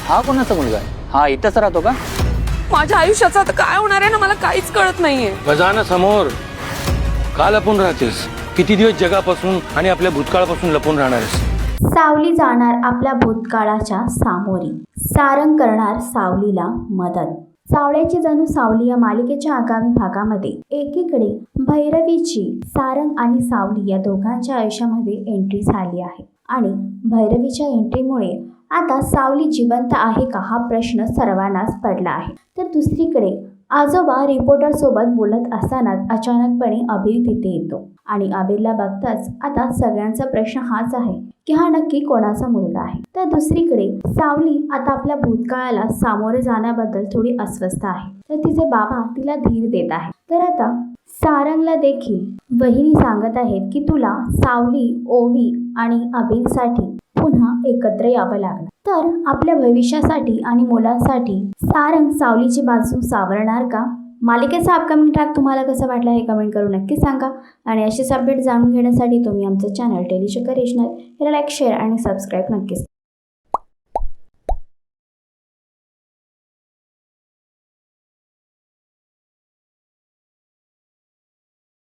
हा कोणाचा मुलगा आहे? हा इथंच राहतो का? माझ्या आयुष्याचं आता काय होणार आहे ना मला काहीच कळत नाहीये. बजाना समोर का लपून राहतेस? किती दिवस जगापासून आणि आपल्या भूतकाळापासून लपून राहणारस? सावली जाणार आपल्या भूतकाळाच्या सामोरी, सारंग करणार सावलीला मदत. सावळ्याची जणू सावली या मालिकेच्या आगामी भागामध्ये एकीकडे भैरवीची सारंग आणि सावली या दोघांच्या आयुष्यामध्ये एंट्री झाली आहे आणि भैरवीच्या एंट्रीमुळे आता सावली जिवंत आहे का हा प्रश्न सर्वांनाच पडला आहे. तर दुसरीकडे आजोबा रिपोर्टर सोबत बोलत असतानाच अचानकपणे अभिर तिथे येतो आणि अभिरला बघताच आता सगळ्यांचा प्रश्न हाच आहे की हा नक्की कोणाचा मुलगा आहे. तर दुसरीकडे सावली आता आपल्या भूतकाळाला सामोरे जाण्याबद्दल थोडी अस्वस्थ आहे. तर तिचे बाबा तिला धीर देत आहेत. तर आता सारंगला देखील वहिनी सांगत आहेत की तुला सावली, ओवी आणि अभिरसाठी पुन्हा एकत्र यावं लागलं तर आपल्या भविष्यासाठी आणि मुलांसाठी सारंग सावलीची बाजू सावरणार का? मालिकेचा अपकमिंग ट्रॅक तुम्हाला कसं वाटला हे कमेंट करून नक्की सांगा आणि अशीच अपडेट जाणून घेण्यासाठी तुम्ही आमचं चॅनल टेलीचक्कर रिजनल याला लाईक, शेअर आणि सबस्क्राईब नक्कीच